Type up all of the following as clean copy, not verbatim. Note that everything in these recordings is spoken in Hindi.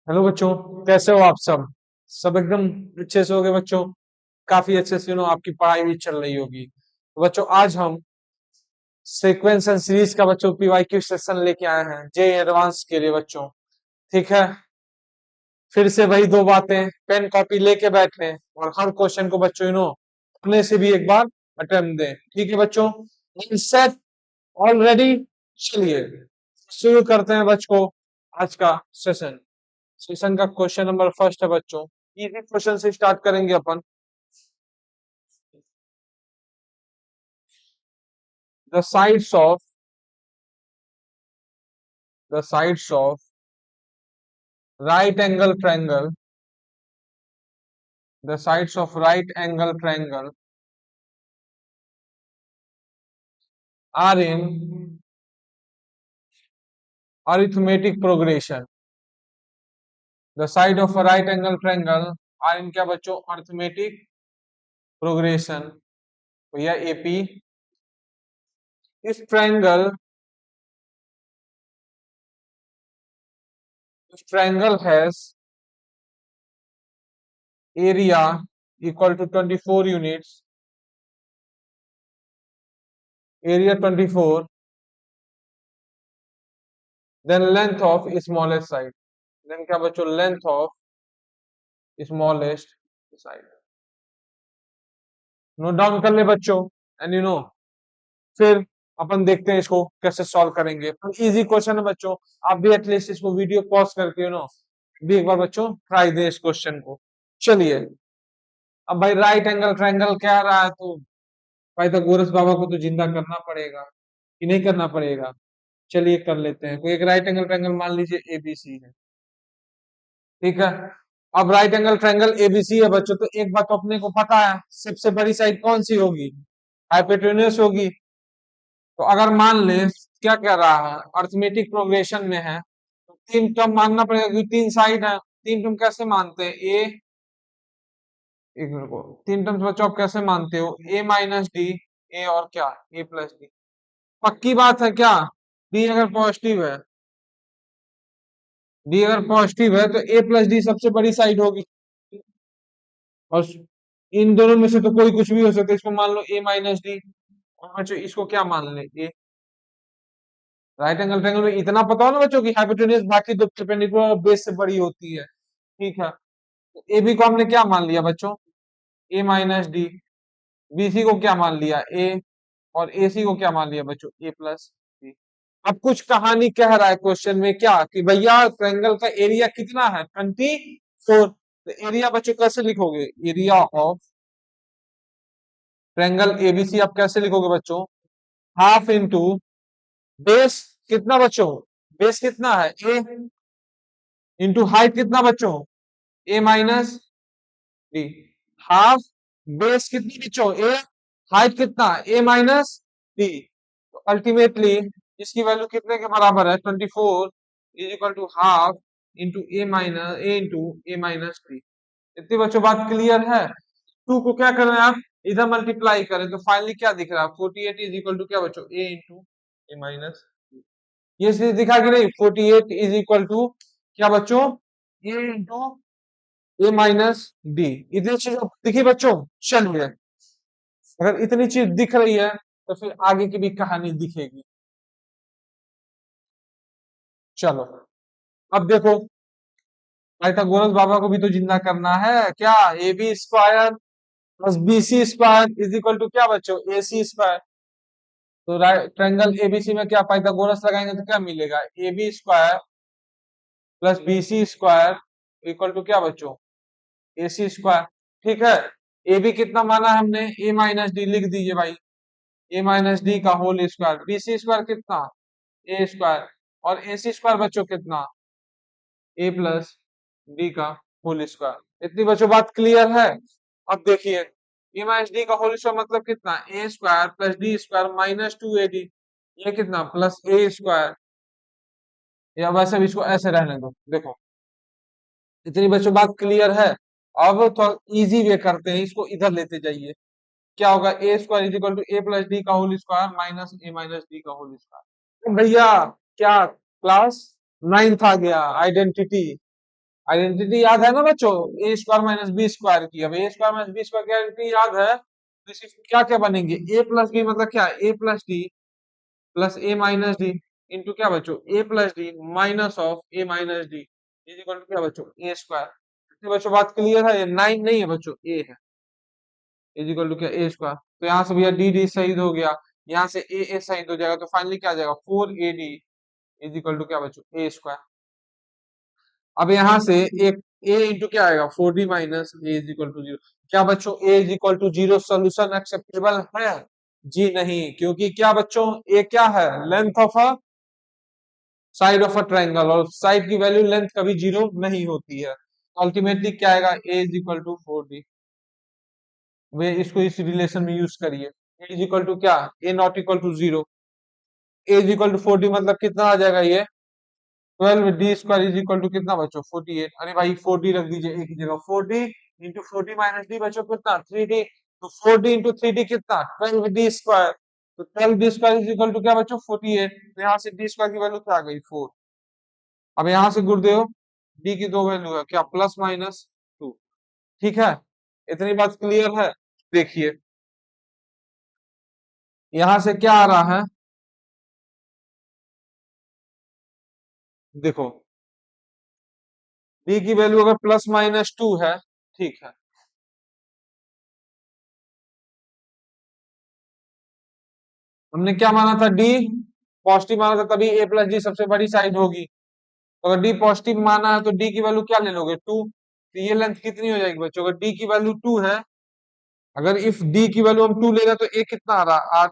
हेलो बच्चों, कैसे हो आप सब एकदम अच्छे से हो गए बच्चों। काफी अच्छे से आपकी पढ़ाई भी चल रही होगी। तो बच्चों, आज हम सीक्वेंस एंड सीरीज का बच्चों पीवाईक्यू सेशन लेके आए हैं जे एडवांस के लिए बच्चों। ठीक है, फिर से वही दो बातें, पेन कॉपी लेके बैठे और हर क्वेश्चन को बच्चों अपने से भी एक बार अटेम्प्ट दें। ठीक है बच्चों, सेट ऑलरेडी। चलिए शुरू करते हैं बच्चों आज का सेशन। सेशन का क्वेश्चन नंबर फर्स्ट है बच्चों, इजी क्वेश्चन से स्टार्ट करेंगे अपन। The sides of the sides of right angle triangle the sides of right angle triangle are in arithmetic progression. The side of a right angle triangle are in क्या बच्चों, अरिथमेटिक प्रोग्रेशन। तो यह एपी, इस triangle has area equal to 24 units, area 24, then length of smallest side, then क्या बच्चों, length of smallest side. Note down कर ले बच्चों, एंड फिर अपन देखते हैं इसको कैसे सॉल्व करेंगे। इजी क्वेश्चन है बच्चों, आप भी एटलीस्ट इसको वीडियो पॉज करके भी एक बार बच्चों ट्राई दे इस क्वेश्चन को। चलिए, अब भाई राइट एंगल ट्रायंगल क्या रहा है, तो भाई तो गोरस बाबा को तो जिंदा करना पड़ेगा कि नहीं करना पड़ेगा। चलिए कर लेते हैं। कोई एक राइट एंगल ट्रायंगल मान लीजिए एबीसी है। ठीक है, अब राइट एंगल ट्रायंगल एबीसी है बच्चों, तो एक बात तो अपने को पता है, सबसे बड़ी साइड कौन सी होगी, हाइपोटेन्यूस होगी। तो अगर मान ले क्या कह रहा है, अर्थमेटिक प्रोग्रेशन में है, तो तीन टर्म मानना पड़ेगा क्योंकि तीन साइड है। तीन टर्म कैसे मानते हैं, ए, एक मिनट को, तीन टर्म्स बच्चों आप कैसे मानते हो, ए माइनस डी, ए और क्या, ए प्लस डी। पक्की बात है क्या, डी अगर पॉजिटिव है, डी अगर पॉजिटिव है तो ए प्लस डी सबसे बड़ी साइड होगी। और इन दोनों में से तो कोई कुछ भी हो सकता है, इसको मान लो ए माइनस डी, और बच्चों इसको क्या मान ले, ए। राइट एंगल ट्रायंगल में इतना पता हो ना बच्चों की हाइपोटेन्यूज बाकी दो परपेंडिकुलर बेस से बड़ी होती है। ठीक है, तो ए बी को हमने क्या मान लिया बच्चों, ए माइनस डी, बीसी को क्या मान लिया, ए, और एसी को क्या मान लिया बच्चों, ए प्लस बी। अब कुछ कहानी कह रहा है क्वेश्चन में क्या कि भैया ट्रायंगल का एरिया कितना है, 24। तो एरिया बच्चों कैसे लिखोगे, एरिया ऑफ ट्रायंगल एबीसी आप कैसे लिखोगे बच्चों, हाफ इंटू बेस, कितना बच्चों, बेस कितना है ए, इंटू हाइट कितना बच्चों, a minus d. Half base कितनी बच्चों, ए, हाइट कितना, ए माइनस डी। तो अल्टीमेटली इसकी वैल्यू कितने के बराबर है, 24 is equal to half into a into a minus d. इतनी बच्चों बात क्लियर है। टू को क्या करना है आप, इधर मल्टीप्लाई करें तो फाइनली क्या दिख रहा है, 48 इज इक्वल टू क्या बच्चों, ए इंटू ए माइनस, ये चीज दिखा कि नहीं, 48 इज इक्वल टू क्या बच्चों, ए इंटू ए माइनस डी। इतनी चीज दिखी बच्चों। चलिए, अगर इतनी चीज दिख रही है तो फिर आगे की भी कहानी दिखेगी। चलो, अब देखो, पाइथागोरस बाबा को भी तो जिंदा करना है क्या, A B square plus B C square is equal to क्या बच्चों, ए सी स्क्वायर। तो ट्रायंगल एबीसी में क्या पाइथागोरस लगाएंगे तो क्या मिलेगा, A B square plus B C square equal to क्या बच्चों, ए सी स्क्वायर। ठीक है, ए बी कितना माना हमने, ए माइनस डी लिख दीजिए भाई, ए माइनस डी का whole square, B C square कितना, ए स्क्वायर, और ए सी स्क्वायर बच्चों कितना, ए प्लस डी का होल स्क्वायर। इतनी बच्चों बात क्लियर है। अब देखिए, ए माइनस डी का होल स्क्वायर मतलब कितना, A square plus D square minus 2ab, ये कितना प्लस ए स्क्वायर। या वैसे भी इसको ऐसे रहने दो, देखो इतनी बच्चों बात क्लियर है। अब थोड़ा इजी वे करते हैं, इसको इधर लेते जाइए। क्या होगा, A square is equal to A plus D का whole square minus A minus D का होल स्क्वायर। भैया क्या क्लास नाइन्थ आ गया, आइडेंटिटी। आइडेंटिटी याद है ना बच्चों, ए स्क्वायर माइनस बी स्क्वायर की। अब ए स्क्वायर माइनस बी स्क्वायर की आइडेंटिटी याद है तो इसकी क्या क्या बनेंगे, ए प्लस बी मतलब क्या, A plus D plus A minus D into क्या बच्चों, A plus D minus of A minus D is equal to क्या बच्चों, ए स्क्वायर। बच्चों बात क्लियर है, ये 9 नहीं है बच्चों, ए है, इज इक्वल टू क्या, ए स्क्वायर। तो यहाँ से भैया डी डी शहीद हो गया, यहाँ से ए शहीद हो जाएगा, तो फाइनली क्या आ जाएगा, 4 AD इज इक्वल टू क्या बच्चों, ए स्क्वायर। अब यहाँ से एक ए इंटू क्या आएगा, 4D minus A is equal to 0। क्या बच्चों A is equal to 0 solution acceptable है? जी नहीं, क्योंकि क्या बच्चों, ए क्या है, length of a side of a triangle, और साइड की वैल्यू लेंथ कभी 0 नहीं होती है। अल्टीमेटली क्या आएगा, A is equal to 4D। वे इसको इस रिलेशन में यूज करिए, ए इज इक्वल टू क्या, A not equal to 0, A is equal to 4D मतलब कितना आ जाएगा ये, 12D square is equal to कितना बच्चों, 48। अरे भाई 4D रख दीजिए एक ही जगह, 4D into 4D minus D बच्चों कितना, 3D। तो 4D इंटू 3D कितना, 12D स्क्वायर। तो 12D square is equal to क्या बच्चों, 48। तो यहाँ से डी स्क्वायर की वैल्यू क्या आ गई, 4। अब यहाँ से गुरुदेव डी की दो वैल्यू है क्या, प्लस माइनस 2। ठीक है, इतनी बात क्लियर है। देखिए यहाँ से क्या आ रहा है, देखो डी की वैल्यू अगर प्लस माइनस 2 है, ठीक है, हमने क्या माना था, डी पॉजिटिव माना था, तभी ए प्लस डी सबसे बड़ी साइड होगी। तो अगर डी पॉजिटिव माना है तो डी की वैल्यू क्या ले लोगे, 2। तो ये लेंथ कितनी हो जाएगी बच्चों, अगर डी की वैल्यू 2 है, अगर इफ डी की वैल्यू हम 2 ले रहे तो ए कितना आ रहा है, 8।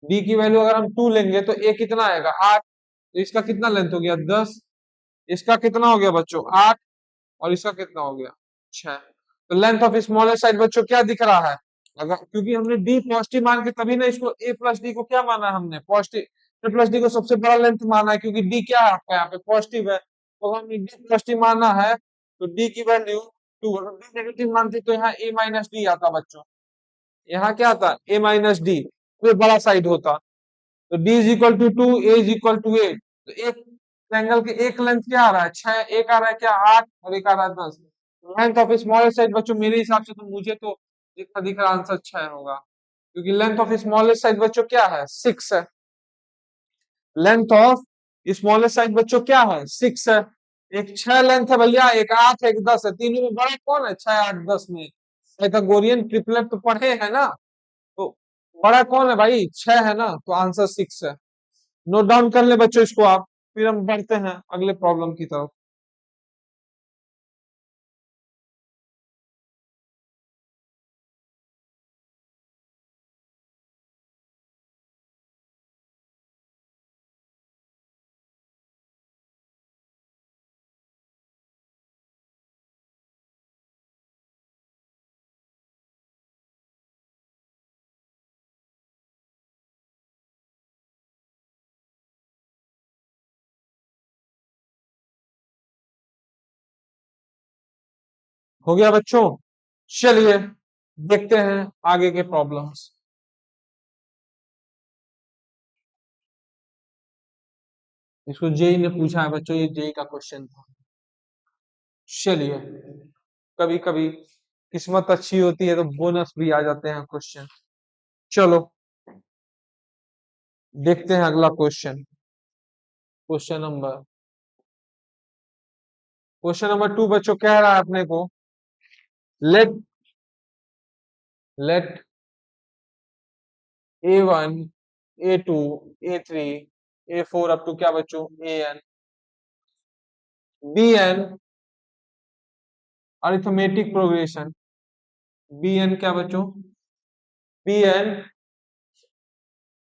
डी की वैल्यू अगर हम 2 लेंगे तो ए कितना आएगा, 8। तो इसका कितना लेंथ हो गया, 10। इसका कितना हो गया बच्चों, 8। और इसका कितना हो गया, 6। तो लेंथ ऑफ स्मॉलेस्ट साइड बच्चों क्या दिख रहा है, अगर क्योंकि हमने डी पॉजिटिव मान के तभी ना इसको ए प्लस डी को क्या माना है, हमने पॉजिटिव, ए प्लस डी को सबसे बड़ा लेंथ माना है, क्योंकि डी क्या है आपका यहाँ पे पॉजिटिव है। तो अगर हमने डी पॉजिटिव माना है तो डी की वैल्यू 2, अगर डी नेगेटिव मानते तो यहाँ ए माइनस डी आता बच्चों, यहाँ क्या आता, ए माइनस डी, तो ये बड़ा साइड होता। तो d is equal to 2, a is equal to 8। तो एक ट्रायंगल के एक लेंथ क्या आ रहा है, 6, एक आ रहा है क्या, 8, और एक आ रहा है 10। लेंथ ऑफ स्मॉलेस्ट साइड बच्चों मेरे हिसाब से तो मुझे तो जितना दिख रहा आंसर 6 होगा, क्योंकि लेंथ ऑफ स्मॉलेस्ट साइड बच्चों क्या है, 6 है। लेंथ ऑफ स्मॉलेस्ट साइड बच्चों क्या है, 6 है। एक 6 लेंथ है भैया, एक 8 है, एक 10 है, तीनों में बड़ा कौन है, 6, 8, 10 में। पाइथागोरियन ट्रिपलेट तो पढ़े हैं ना, तो बड़ा कौन है भाई, 6 है ना, तो आंसर 6 है। नोट डाउन कर ले बच्चों इसको आप, फिर हम बढ़ते हैं अगले प्रॉब्लम की तरफ। हो गया बच्चों, चलिए देखते हैं आगे के प्रॉब्लम्स। इसको जेई ने पूछा है बच्चों, ये जेई का क्वेश्चन था। चलिए, कभी कभी किस्मत अच्छी होती है तो बोनस भी आ जाते हैं क्वेश्चन। चलो देखते हैं अगला question. Question number question number 2 बच्चों कह रहा है अपने को, late late A1 A2 A3 A4 up to क्या बच्चों, AN BN arithmetic progression, BN क्या बच्चों, BN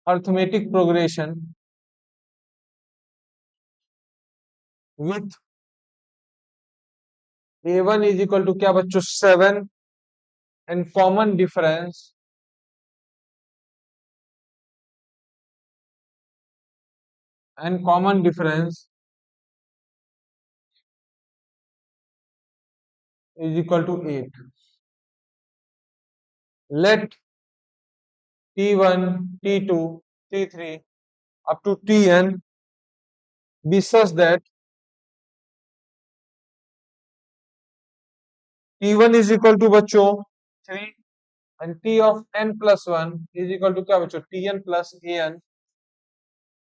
arithmetic progression with A1 is equal to क्या बच्चों, 7 and common difference is equal to 8. Let T1, T2, T3 up to Tn be such that T1 is equal to बच्चों 3 and T of n plus 1 is equal to क्या बच्चों Tn plus an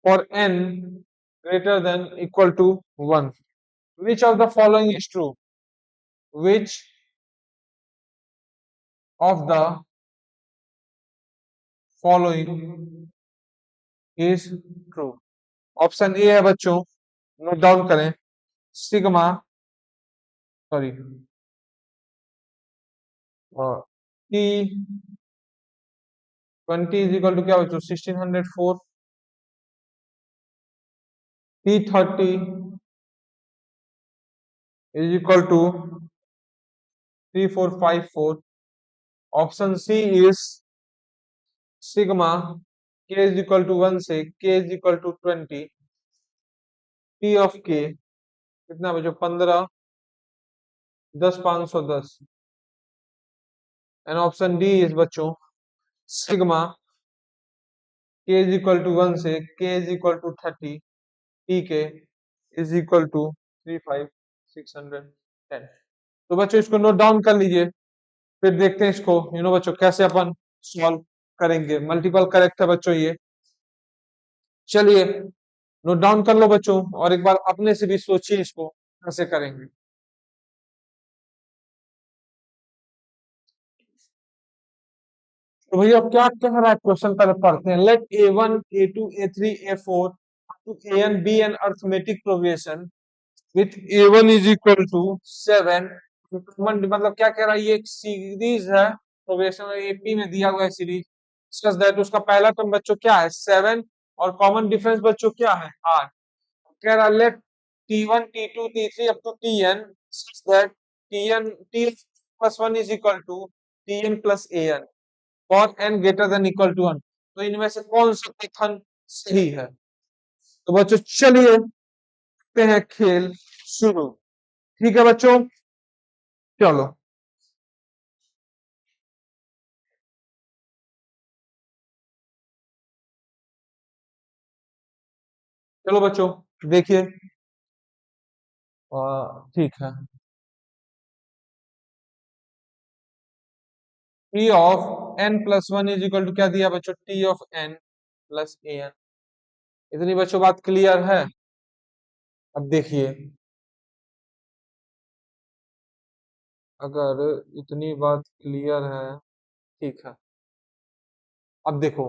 for n greater than equal to 1. Which of the following is true? Which of the following is true? Option A है बच्चों, नोट डाउन करें, sigma sorry T 20 is equal to क्या बच्चों 1604, T 30 is equal to 3454. Option C is sigma k is equal to 1 से k is equal to 20, T of k कितना बच्चों 15 10 510 एंड ऑप्शन डी इज बच्चों sigma k is equal to 1 से k is equal to 30, T k is equal to 35610. तो बच्चों इसको नोट डाउन कर लीजिए, फिर देखते हैं इसको बच्चों कैसे अपन सॉल्व करेंगे. मल्टीपल करेक्ट है बच्चों ये. चलिए नोट डाउन कर लो बच्चों और एक बार अपने से भी सोचिए इसको कैसे करेंगे. तो भैया अब क्या कह रहा है क्वेश्चन, पहले पढ़ते हैं. Let A1 A2 A3 A4 to AN be an arithmetic progression with A1 is equal to 7. मतलब क्या कह रहा है, ये एक सीरीज है प्रोग्रेशन एपी में दिया हुआ है सीरीज. सच दैट उसका पहला टर्म बच्चों क्या है 7 और कॉमन डिफरेंस बच्चों क्या है 8. कह रहा late T1 T2 T3 up to Tn such that T plus 1 is equal to Tn plus An for n greater than equal to 1. तो इनमें से कौन सा कथन सही है. तो बच्चों चलिए करते हैं खेल शुरू. ठीक है बच्चों, चलो चलो बच्चों देखिए. ठीक है, T of n plus 1 is equal to क्या दिया बच्चों T of n plus an. इतनी बच्चों बात क्लियर है. अब देखिए अगर इतनी बात क्लियर है, ठीक है. अब देखो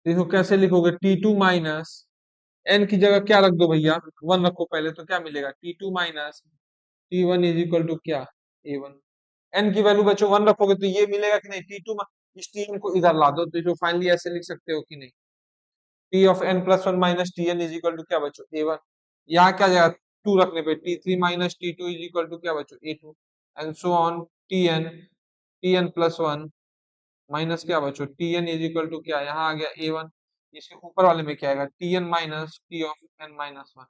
देखो कैसे लिखोगे टी टू माइनस एन की जगह क्या रख दो भैया 1 रखो पहले, तो क्या मिलेगा T two minus T one is equal to क्या ए वन. एन की वैल्यू बच्चों 1 रखोगे तो ये मिलेगा कि नहीं, टी टू इस टी एन को इधर ला दो तो जो फाइनली ऐसे लिख सकते हो कि नहीं, T of N plus 1 minus T N is equal to क्या बच्चों ए वन. यहाँ क्या जाएगा 2 रखने पे T three minus T two is equal to क्या बच्चों A two and so on T N plus 1 minus क्या बच्चों T N is equal to क्या, यहाँ आ गया ए वन. इसके ऊपर वाले में क्या आएगा T n minus T of n minus 1.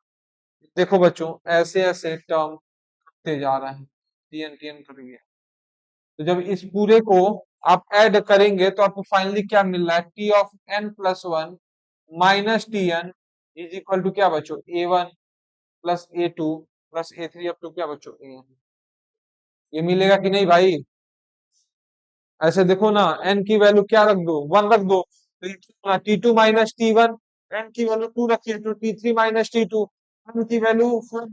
देखो बच्चों ऐसे ऐसे टर्म करते जा रहे हैं, टी एन कट गया. तो जब इस पूरे को आप ऐड करेंगे तो आपको फाइनली क्या मिल रहा है T of N plus 1 minus T N is equal to क्या बच्चों A one plus A two plus A three up to क्या बच्चों ए एन. ये मिलेगा कि नहीं भाई. ऐसे देखो ना एन की वैल्यू क्या रख दो 1 रख दो, T two minus T one, n की वैल्यू 2 रखिए तो T three minus T two, n की वैल्यू 4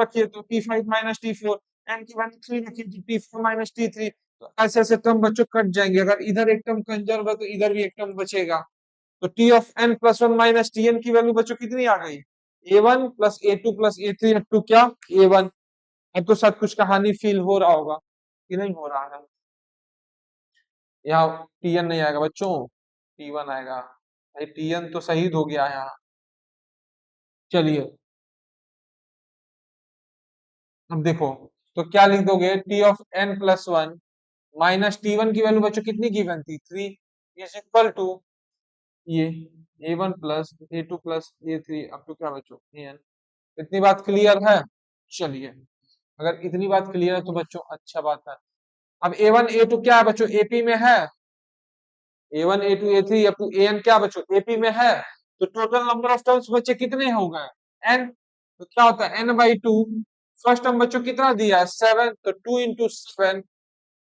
रखिए तो T five minus T four, n की वैल्यू 3 रखिए तो T four minus T three. तो ऐसे ऐसे टर्म बच्चों कट जाएंगे. अगर इधर एक टर्म कंजर्व है तो इधर भी एक टर्म बचेगा. तो T of N plus 1 minus T N की वैल्यू बच्चों कितनी आ गई A one plus A two plus A three up to क्या ए वन. अब तो शायद कुछ कहानी फील हो रहा होगा कि नहीं हो रहा है. यहाँ टी एन नहीं आएगा बच्चों, टी वन आएगा. भाई टी एन तो शहीद हो गया है यहाँ. चलिए अब देखो तो क्या लिख दोगे T of N plus 1 minus T one की वैल्यू बच्चों कितनी गिवन थी 3 इज इक्वल टू ये A one plus A two plus A three up to क्या बच्चों ए एन. इतनी बात क्लियर है. चलिए अगर इतनी बात क्लियर है तो बच्चों अच्छा बात है. अब ए वन ए टू क्या है बच्चों एपी में है, A one A two A three up to A N क्या बच्चों एपी में है. तो टोटल नंबर ऑफ टर्म्स बच्चे कितने हो गए एन. तो क्या होता है n by two first term बच्चों कितना दिया है 7, तो 2 इंटू 7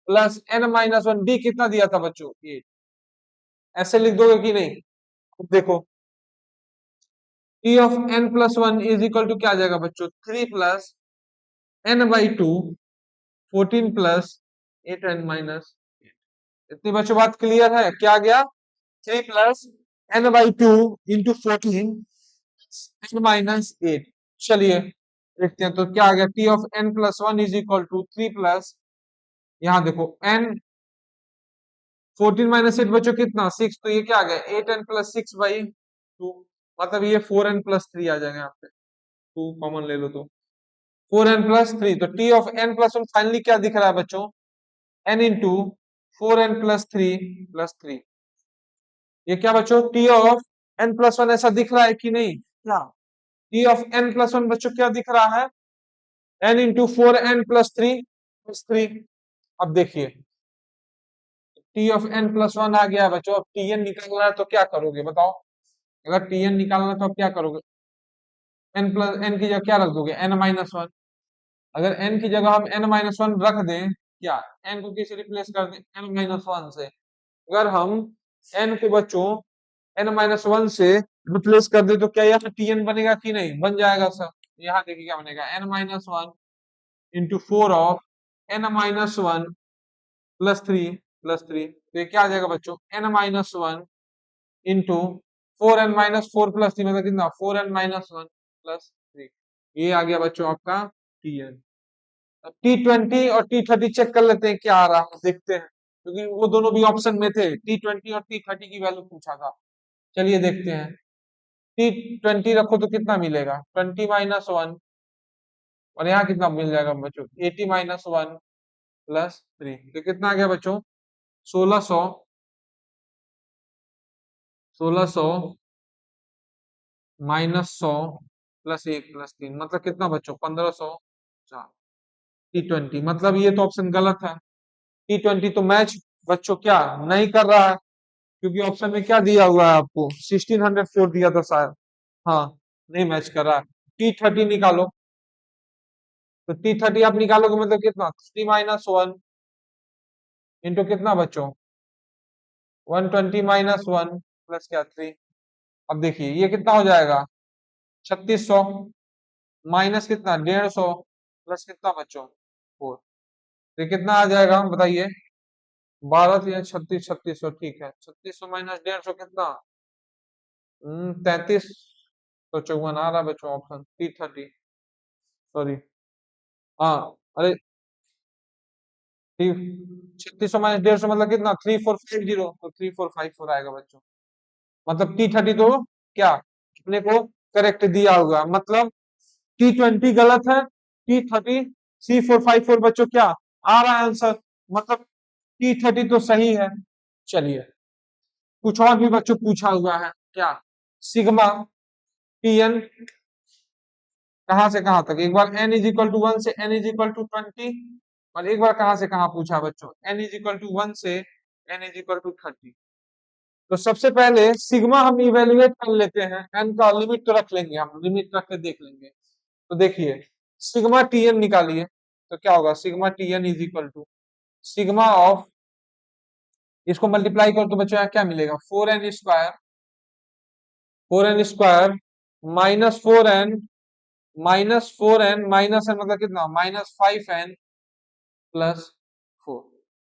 प्लस n-1 डी कितना दिया था बच्चों 8। ऐसे लिख दोगे कि नहीं? अब देखो T of n+1 is equal to क्या आ जाएगा बच्चों 3 प्लस n/2 14 प्लस 8n-8। इतनी बच्चों बात क्लियर है? क्या आ गया 3 प्लस n/2 इंटू 14 n-8। चलिए देखते हैं तो क्या आ गया T of n+1 is equal to 3 plus यहाँ देखो n 14 - 8 बच्चों कितना 6, तो ये क्या आ गया 8n+6/2, मतलब ये 4n+3 आ जाएगा यहाँ पे, 2 कॉमन ले लो तो 4n+3। तो टी ऑफ n+1 फाइनली क्या दिख रहा है बच्चों n इंटू 4n+3 + 3। ये क्या बच्चों टी ऑफ n+1 ऐसा दिख रहा है कि नहीं? क्या टी ऑफ n+1 बच्चों क्या दिख रहा है n इंटू 4n+3 + 3। अब देखिए टी ऑफ n+1 आ गया बच्चों, अब tn निकालना है तो क्या करोगे बताओ? अगर tn निकालना है तो अब क्या करोगे? n की जगह क्या रख दोगे n-1। अगर n की जगह हम n-1 रख दें, क्या n को किसे रिप्लेस कर दें n-1 से? अगर हम n को बच्चों n-1 से रिप्लेस कर दे तो क्या यहाँ tn बनेगा कि नहीं? बन जाएगा सर। यहाँ देखिए क्या बनेगा n-1 इंटू 4 ऑफ n-1 +3 तो ये क्या आ जाएगा बच्चों n-1 इंटू 4n-4 + 3 मतलब कितना 4n-1 + 3। ये आ गया बच्चों आपका tn। अब T20 और T30 चेक कर लेते हैं क्या आ रहा है, देखते हैं क्योंकि वो दोनों भी ऑप्शन में थे, T20 और T30 की वैल्यू पूछा था। चलिए देखते हैं T20 रखो तो कितना मिलेगा 20 - 1 और यहाँ कितना मिल जाएगा बच्चों 80 - 1 + 3 तो कितना आ गया बच्चों 1600 -100 +1 + 3 मतलब कितना बच्चों 1504। T20 मतलब ये तो ऑप्शन गलत है, T20 तो मैच बच्चों क्या नहीं कर रहा है क्योंकि ऑप्शन में क्या दिया हुआ है आपको 1604 दिया था शायद। हाँ नहीं मैच कर रहा है। T30 निकालो तो T30 आप निकालोगे मतलब कितना 3 - 1 इंटू कितना बच्चों 120 - 1 प्लस क्या 3। अब देखिए ये कितना हो जाएगा 3600 माइनस कितना 150 प्लस कितना बच्चों 4। तो कितना आ जाएगा बताइए 12 × 36 ठीक है 3600 - 150 कितना 3354 आ रहा बच्चों ऑप्शन T30 सॉरी। हाँ अरे 3600 - 150 मतलब कितना 3450 तो 3454 आएगा बच्चों। मतलब T30 तो क्या अपने को करेक्ट दिया हुआ मतलब T20 गलत है T30 3454 बच्चों क्या आ रहा है आंसर मतलब T30 तो सही है। चलिए कुछ और भी बच्चों पूछा हुआ है क्या सिग्मा Tn कहां से कहां तक, एक बार n = 1 से n = 20 और एक बार कहां से कहां पूछा बच्चों n = 1 से n = 30। तो सबसे पहले सिग्मा हम इवेल्युएट कर लेते हैं, n का लिमिट तो रख लेंगे, हम लिमिट रख के देख लेंगे। तो देखिए सिग्मा Tn निकालिए तो क्या होगा sigma Tn is equal to sigma of इसको मल्टीप्लाई करो तो बच्चों यहाँ क्या मिलेगा 4n² 4n² -4n minus n मतलब कितना -5n + 4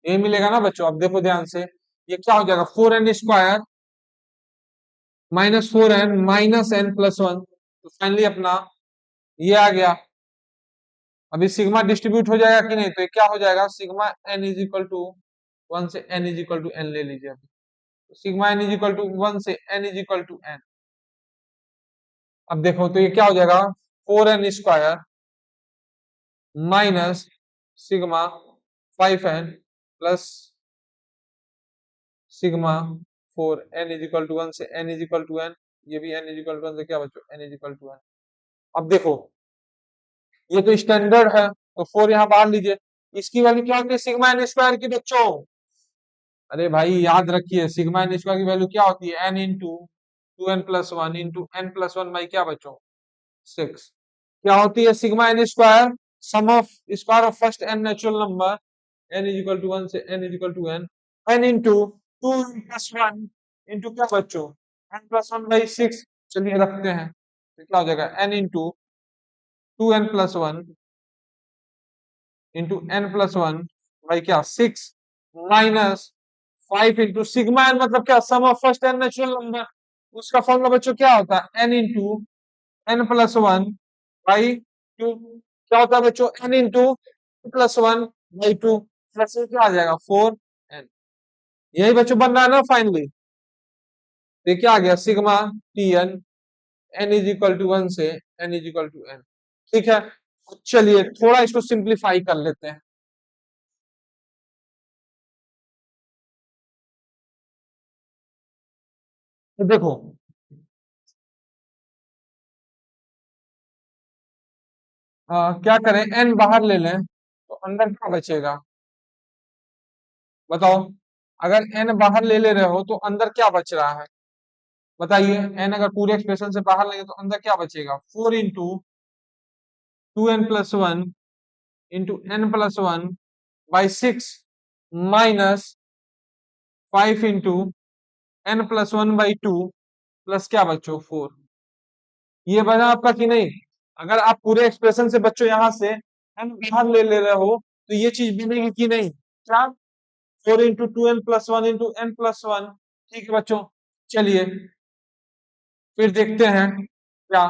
ये मिलेगा ना बच्चों। अब देखो ध्यान से ये क्या हो जाएगा 4n² -4n -n + 1 तो फाइनली अपना ये आ गया। अभी सिग्मा डिस्ट्रीब्यूट हो जाएगा कि नहीं, तो ये क्या हो जाएगा सिग्मा n = 1 से n = n ले लीजिए अभी तो सिग्मा n = 1 से n = n। अब देखो तो ये क्या हो जाएगा 4n² minus sigma 5n plus sigma 4 n = 1 से n = n। ये भी n = 1 से क्या बच्चों n = n। अब देखो ये तो स्टैंडर्ड है तो 4 यहाँ बाहर लीजिए, इसकी वैल्यू क्या होती है सिग्मा n² की बच्चों। अरे भाई याद रखिए सिग्मा n² की वैल्यू क्या होती है n into 2n + 1 into n + 1 by क्या बच्चों 6। क्या होती है sigma n square, sum of square of first N natural number, n is equal to 1 से n is equal to n, n into 2 + 1 into क्या बच्चों, n+1/6। चलिए रखते हैं तो क्या हो जाएगा, n into 2n+1 into n+1 by क्या 6 माइनस 5 इंटू सिग्मा एन मतलब क्या, sum of first N natural number. उसका फॉर्मूला बच्चों क्या होता है, n इंटू n+1/2। क्या होता है बच्चों, n इंटू +1/2 प्लस ये क्या आ जाएगा 4n। यही बच्चों बन रहा है ना फाइनली। ये क्या आ गया sigma Tn, n is equal to 1 से n is equal to n। ठीक है, चलिए थोड़ा इसको सिंप्लीफाई कर लेते हैं। तो देखो क्या करें, n बाहर ले लें तो अंदर क्या बचेगा बताओ। अगर n बाहर ले ले रहे हो तो अंदर क्या बच रहा है बताइए। n अगर पूरे एक्सप्रेशन से बाहर लेंगे तो अंदर क्या बचेगा, 4 into 2n+1 into n+1/6 minus 5 into n+1/2 plus क्या बच्चों 4। ये बना आपका कि नहीं। अगर आप पूरे एक्सप्रेशन से बच्चों यहां से n बाहर ले ले रहे हो तो ये चीज बनेगी कि नहीं, क्या 4 इंटू 2n+1 इंटू n+1। ठीक है बच्चों, चलिए फिर देखते हैं क्या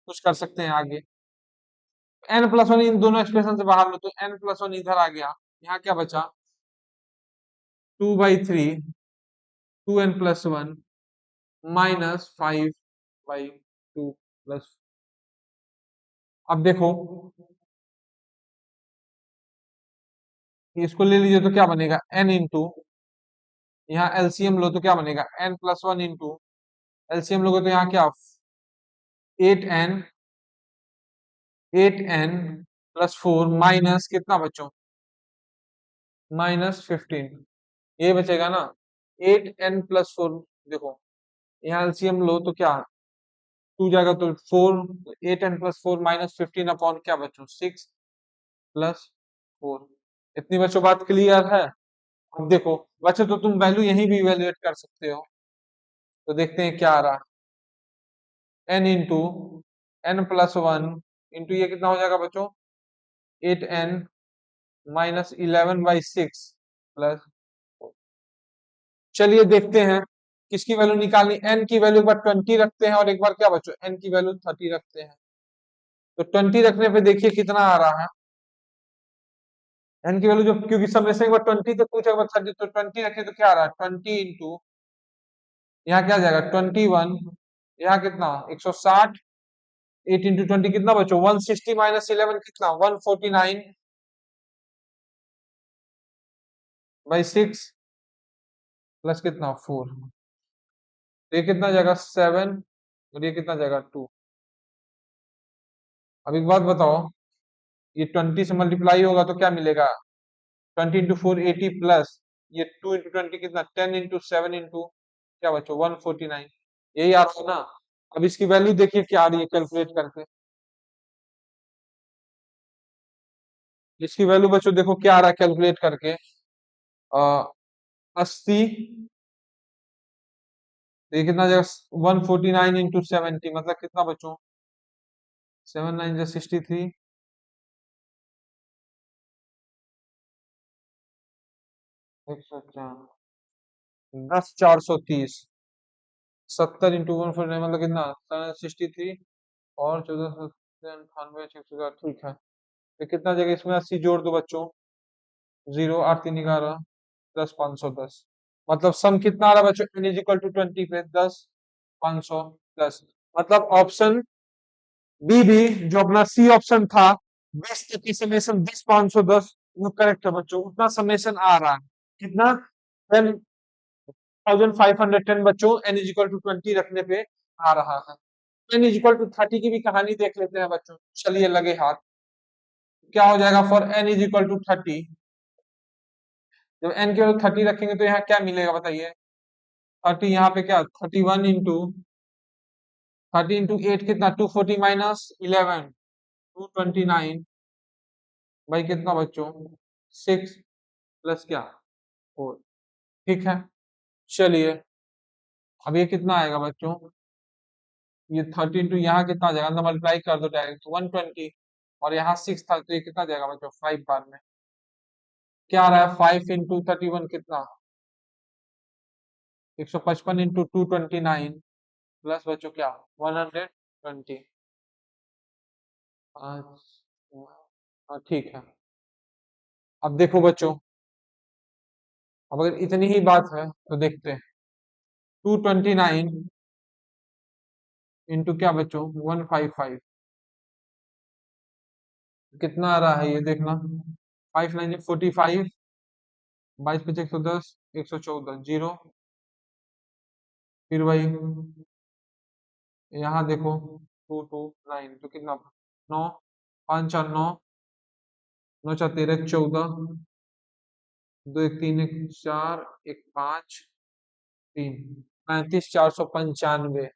कुछ कर सकते हैं आगे। n+1 इन दोनों एक्सप्रेशन से बाहर लो तो n+1 इधर आ गया, यहाँ क्या बचा 2/3 2n+1 -5/2 प्लस। अब देखो इसको ले लीजिए तो क्या बनेगा n इंटू, यहाँ एलसीएम लो तो क्या बनेगा n+1 इंटू, एलसीएम लोगे तो यहाँ क्या 8n 8n+4 माइनस कितना बच्चों -15। ये बचेगा ना 8n+4। देखो यहाँ एलसीएम लो तो क्या 2 जाएगा तो 4, 8n+4 -15 अपॉन क्या बच्चों 6+4। इतनी बच्चों बात क्लियर है। अब देखो बच्चों तो तुम वैल्यू यहीं भी इवेल्युएट कर सकते हो, तो देखते हैं क्या आ रहा है। n इंटू n+1 इंटू ये कितना हो जाएगा बच्चों 8n -11/6 प्लस। चलिए देखते हैं किसकी वैल्यू निकालनी, n की वैल्यू एक बार 20 रखते हैं और एक बार क्या बच्चों n की वैल्यू 30 रखते हैं। तो 20 रखने पे देखिए कितना आ रहा है, n की वैल्यू जो क्योंकि समेशन एक बार 20 तक पूछा एक बार 30, तो 20 रखे तो क्या आ रहा है 20 इंटू यहाँ क्या आ जाएगा 21, यहाँ कितना 160, 8 इंटू 20 कितना बच्चों 160 -11 कितना 149/6 प्लस कितना 4। तो ये कितना जाएगा 7 और ये कितना जाएगा 2। अब एक बात बताओ, ये 20 से मल्टीप्लाई होगा तो क्या मिलेगा 20 इंटू 4 80 प्लस ये 2 इंटू 20 कितना 10 इंटू 7 इंटू क्या बच्चों 149। यही आ रहा है ना। अब इसकी वैल्यू देखिए क्या आ रही है कैलकुलेट करके। इसकी वैल्यू बच्चों देखो क्या आ रहा है कैलकुलेट करके 80। तो ये कितना जाएगा 149 इंटू 70 मतलब कितना बच्चों 7 9 63 10 430 70 इंटू 149 मतलब कितना 763 और 14 98 ठीक है। तो कितना जगह इसमें 80 जोड़ दो बच्चों 0 8 3 11 10 510 मतलब सम कितना आ रहा है बच्चों n इज इक्वल टू 20 पे 10 500 प्लस। मतलब ऑप्शन बी भी जो अपना सी ऑप्शन था 20 तक की समेशन 10 510 वो करेक्ट है बच्चों। उतना समेशन आ रहा है कितना 10,510 बच्चों n इज इक्वल टू 20 रखने पे आ रहा है। n इज इक्वल टू 30 की भी कहानी देख लेते हैं बच्चों, चलिए लगे हाथ। क्या हो जाएगा for n is equal to 30, जब n की वैल्यू 30 रखेंगे तो यहाँ क्या मिलेगा बताइए 30 यहाँ पे क्या 31 इंटू 30 इंटू 8 कितना 240 -11 229 भाई कितना बच्चों 6 प्लस क्या 4। ठीक है, चलिए अब ये कितना आएगा बच्चों, ये 13 टू यहाँ कितना आ जाएगा, अंदर मल्टीप्लाई कर दो डायरेक्ट 120, और यहाँ 6 था तो ये कितना आ जाएगा बच्चों 5 बार में। क्या आ रहा है 5 इंटू 31 कितना 155 इंटू 229 प्लस बच्चों क्या 120। हाँ ठीक है। अब देखो बच्चों, अब अगर इतनी ही बात है तो देखते हैं 229 इंटू क्या बच्चों 155 कितना आ रहा है ये देखना, 5 9 45, 22 110 114 जीरो, फिर वही यहाँ देखो 229 तो कितना 9 5 4 9 9 4 13 14 2 1 3 1 4 1 5 3 35 495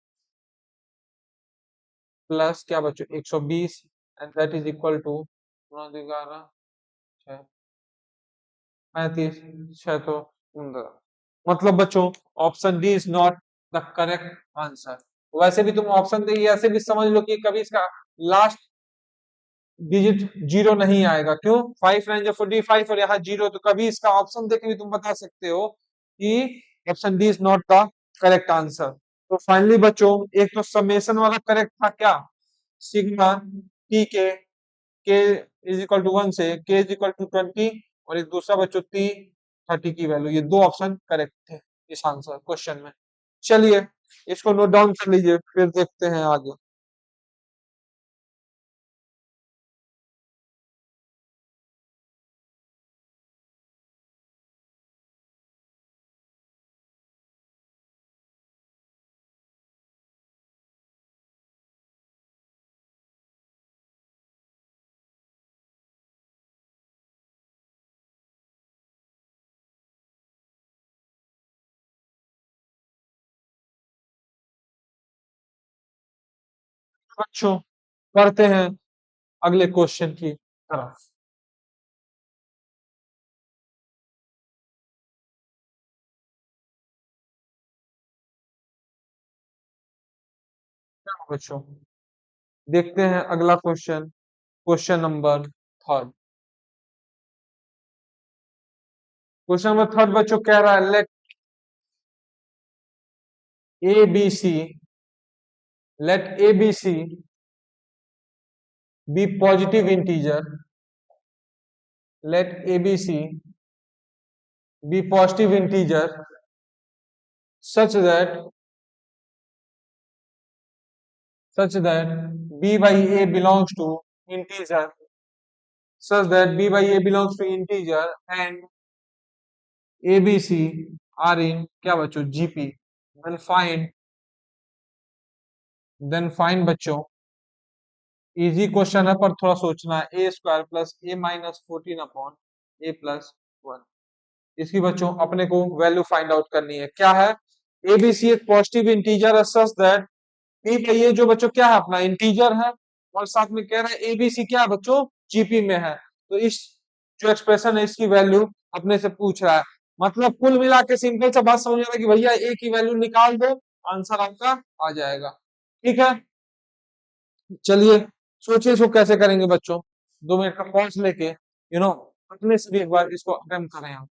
प्लस क्या बच्चों 120 and that is equal to 9 11 35 615। मतलब बच्चों option D is not the correct answer. वैसे भी तुम ऑप्शन दे ऐसे भी समझ लो कि कभी इसका लास्ट डिजिट जीरो नहीं आएगा, क्यों 5 9 45 और यहाँ जीरो, तो कभी इसका ऑप्शन देख के भी तुम बता सकते हो कि option D is not the correct answer. तो फाइनली बच्चों एक तो समेशन वाला करेक्ट था क्या, sigma T k is equal to 1 से के इज इक्वल टू 20, और एक दूसरा बच्चों टी 30 की वैल्यू, ये दो ऑप्शन करेक्ट थे इस आंसर क्वेश्चन में। चलिए इसको नोट डाउन कर लीजिए, फिर देखते हैं आगे। बच्चों करते हैं अगले क्वेश्चन की तरफ। बच्चों देखते हैं अगला question, question number third. Question number third बच्चों कह रहा है let A B C, let ABC be positive integer, let ABC be positive integer such that B by A belongs to integer, such that B by A belongs to integer and ABC are in क्या बच्चों GP, then find बच्चों इजी क्वेश्चन है पर थोड़ा सोचना है, ए square plus A minus 14 upon A plus 1, इसकी बच्चों अपने को वैल्यू फाइंड आउट करनी है। क्या है एबीसी एक पॉजिटिव इंटीजर है सच दैट ठीक है, ये जो बच्चों क्या है अपना इंटीजर है, और साथ में कह रहा है एबीसी क्या है बच्चों जीपी में है, तो इस जो एक्सप्रेशन है इसकी वैल्यू अपने से पूछ रहा है। मतलब कुल मिला के सिंपल सा बात समझ आ रहा है कि भैया ए की वैल्यू निकाल दो, आंसर आपका आ जाएगा। ठीक है, चलिए सोचिए इसको कैसे करेंगे बच्चों, 2 मिनट का पॉज लेके अपने से भी एक बार इसको अटेम्प्ट करें हम।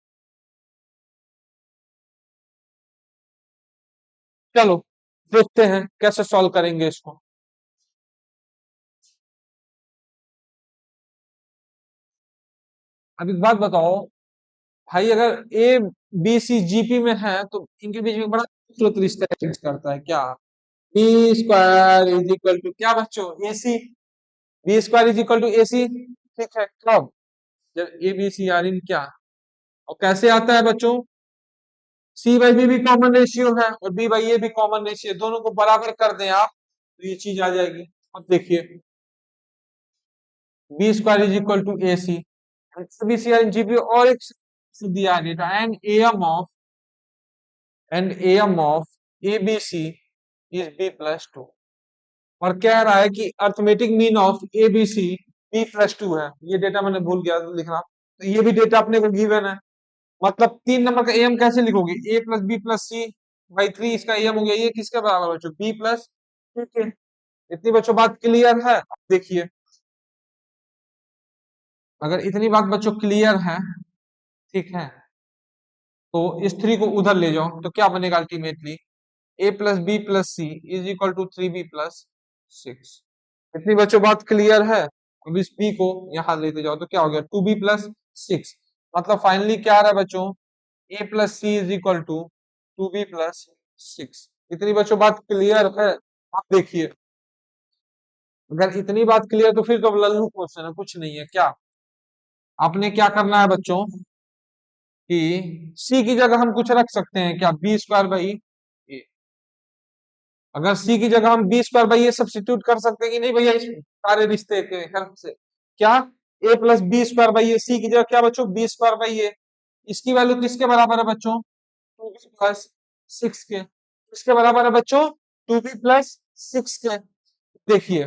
चलो देखते हैं कैसे सॉल्व करेंगे इसको। अब एक बात बताओ भाई, अगर ए बी सी जीपी में है तो इनके बीच में बड़ा खूबसूरत रिश्ता एग्जिस्ट करता है क्या, B square is equal to क्या बच्चों A C, B square is equal to A C. ठीक है, कब जब ए बी सी आर इन क्या, और कैसे आता है बच्चों सी बाई बी भी कॉमन रेशियो है और बी बाई ए भी कॉमन रेशियो, दोनों को बराबर कर दें आप तो ये चीज आ जाएगी। अब देखिए B square is equal to A C, B C are in GP, और एक दिया गया and M of A B C is B plus 2। और कह रहा है कि arithmetic mean of A B C b+2 है। ये डेटा मैंने भूल गया लिखना, तो ये भी डेटा अपने को गिवन है। मतलब 3 नंबर का एम कैसे लिखोगे, a+b+c/3 इसका एम हो गया, ये किसके बराबर बच्चों, b+2 के। इतनी बच्चों बात क्लियर है। अब देखिए, अगर इतनी बात बच्चों क्लियर है, ठीक है, तो इस 3 को उधर ले जाओ तो क्या बनेगा ultimately, a+b+c is equal to 3b+6। इतनी बच्चों बात क्लियर है। अब इस b को यहां लेते जाओ तो क्या हो गया, 2b+6। मतलब फाइनली क्या आ रहा है बच्चों, a+c is equal to 2b+6। इतनी बच्चों बात क्लियर है। आप देखिए, अगर इतनी बात क्लियर तो फिर तो लल्लू क्वेश्चन है, कुछ नहीं है क्या। आपने क्या करना है बच्चों कि c की जगह हम कुछ रख सकते हैं क्या, b²/a। अगर c की जगह हम b²/a सब्स्टिट्यूट कर सकते हैं कि नहीं भैया, इस सारे रिश्ते के हेल्प से, क्या, a+b² सी की जगह क्या बच्चों, b²/a। इसकी वैल्यू किसके बराबर है बच्चों, 2b+6 के। किसके बराबर है बच्चों, 2b+6 के। देखिए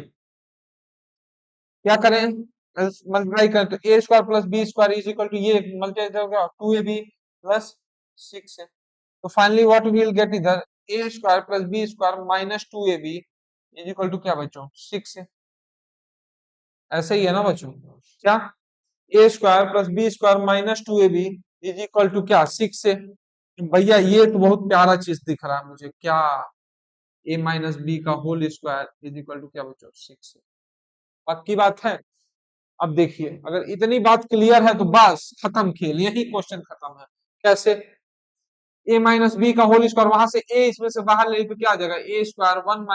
क्या करें, मल्टीप्लाई करें तो a² + b² is equal to, ये मल्टीप्लाई होगा 2ab+6 है। तो finally what we will get इधर, a² + b² - 2ab is equal to क्या बच्चों, 6 है। ऐसे ही है ना बच्चों, क्या, a² + b² - 2ab is equal to क्या, 6 है। भैया ये तो बहुत प्यारा चीज दिख रहा है मुझे, क्या, a - b² is equal to क्या बच्चों, 6 है। पक्की बात है। अब देखिए, अगर इतनी बात क्लियर है तो बस खत्म खेल, यही क्वेश्चन खत्म है। कैसे, a - b² वहां से a इसमें से बाहर ले तो क्या आ जाएगा, a² 1 -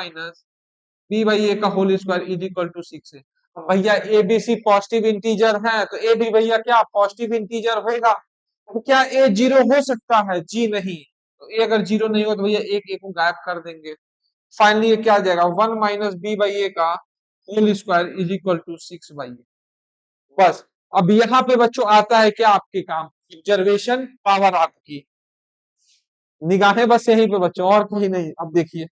b/a² is equal to 6 है। अब भैया A B C positive integer है तो ए भी भैया क्या पॉजिटिव इंटीजर होगा। तो क्या ए जीरो हो सकता है, जी नहीं। तो ए अगर जीरो नहीं हो तो भैया एक एक को गायब कर देंगे। फाइनली ये क्या आ जाएगा, 1 - b/a का whole square is equal to 6/a। बस। अब यहाँ पे बच्चों आता है क्या आपके काम, ऑब्जर्वेशन पावर आपकी, निगाहें बस यहीं पे बच्चों और कहीं नहीं। अब देखिए,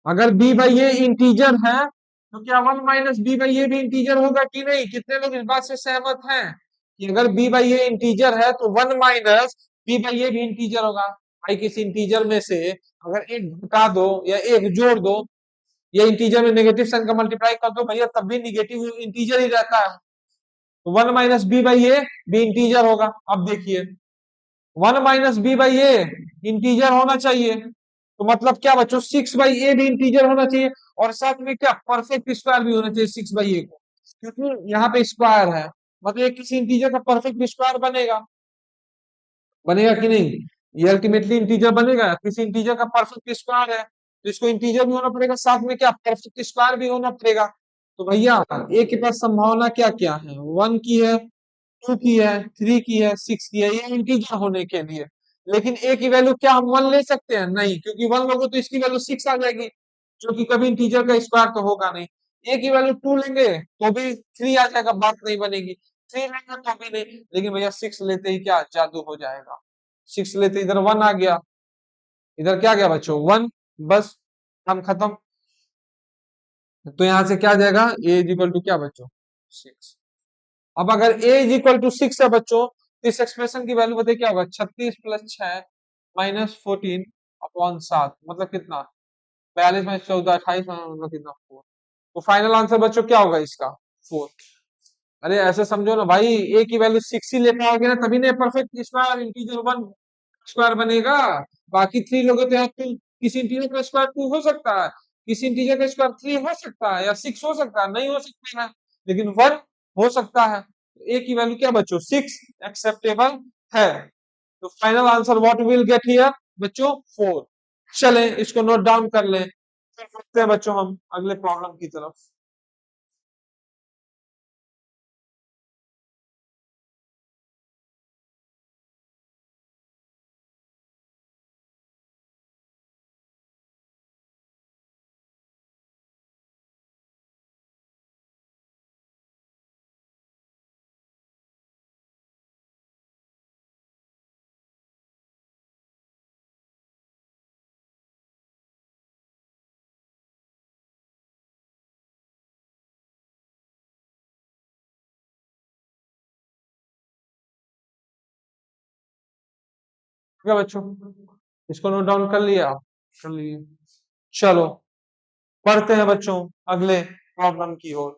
अगर b/a इंटीजर है तो क्या 1 - b/a भी इंटीजर होगा कि नहीं, कितने लोग इस बात से सहमत हैं कि अगर b/a इंटीजर है तो 1 - b/a भी इंटीजर होगा। भाई किसी इंटीजर में से अगर एक घटा दो या एक जोड़ दो, या इंटीजर में नेगेटिव साइन का मल्टीप्लाई कर दो भैया, तब भी निगेटिव इंटीजर ही रहता है। तो 1 - b/a भी इंटीजर होगा। अब देखिए, 1 - b/a इंटीजर होना चाहिए, तो मतलब क्या बच्चों, 6/a भी इंटीजर होना चाहिए। और साथ में क्या, परफेक्ट स्क्वायर भी होना चाहिए 6/a को, क्योंकि यहाँ पे स्क्वायर है, मतलब ये किसी इंटीजर का परफेक्ट स्क्वायर बनेगा। बनेगा कि नहीं, ये अल्टीमेटली इंटीजर बनेगा, किसी इंटीजर का परफेक्ट स्क्वायर है तो इसको इंटीजर भी होना पड़ेगा, साथ में क्या परफेक्ट स्क्वायर भी होना पड़ेगा। तो भैया ए के पास संभावना क्या क्या है, 1 की है, 2 की है, 3 की है, 6 की है, ये इंटीजर होने के लिए। लेकिन ए की वैल्यू क्या हम 1 ले सकते हैं, नहीं, क्योंकि 1 लोगे तो इसकी वैल्यू 6 आ जाएगी, जो कि कभी इंटीजर का स्क्वायर तो होगा नहीं। ए की वैल्यू 2 लेंगे तो भी 3 आ जाएगा, बात नहीं बनेगी। 3 लेंगे तो भी नहीं, लेकिन भैया 6 लेते ही क्या जादू हो जाएगा। 6 लेते इधर 1 आ गया, इधर क्या गया बच्चों, 1। बस, हम खत्म। तो यहां से क्या आ जाएगा, ए इज इक्वल टू क्या बच्चों, 6। अब अगर ए इज इक्वल टू 6 है बच्चों, तो इस एक्सप्रेशन की वैल्यू बताइए क्या होगा, 36 + 6 -14/7, मतलब कितना, 42 - 14 28, मतलब कितना, 4। तो फाइनल आंसर बच्चों क्या होगा इसका, 4। अरे ऐसे समझो ना भाई, ए की वैल्यू 6 ही ले पाओगे ना, तभी ना परफेक्ट स्क्वायर इंटीजर 1 स्क्वायर बनेगा। बाकी 3 लोगे तो यहाँ किसी इंटीजर का स्क्वायर 2 हो सकता है, किसी इंटीजर का स्क्वायर 3 हो सकता है, या 6 हो सकता है, नहीं हो सकता है, लेकिन 1 हो सकता है। तो ए की वैल्यू क्या बच्चों, 6 एक्सेप्टेबल है। तो final answer what will get here बच्चों, 4। चलें इसको नोट डाउन कर लें, फिर बढ़ते हैं बच्चों हम अगले प्रॉब्लम की तरफ। क्या बच्चों, इसको नोट डाउन कर लिया? कर लिए। चलो पढ़ते हैं बच्चों अगले प्रॉब्लम की ओर।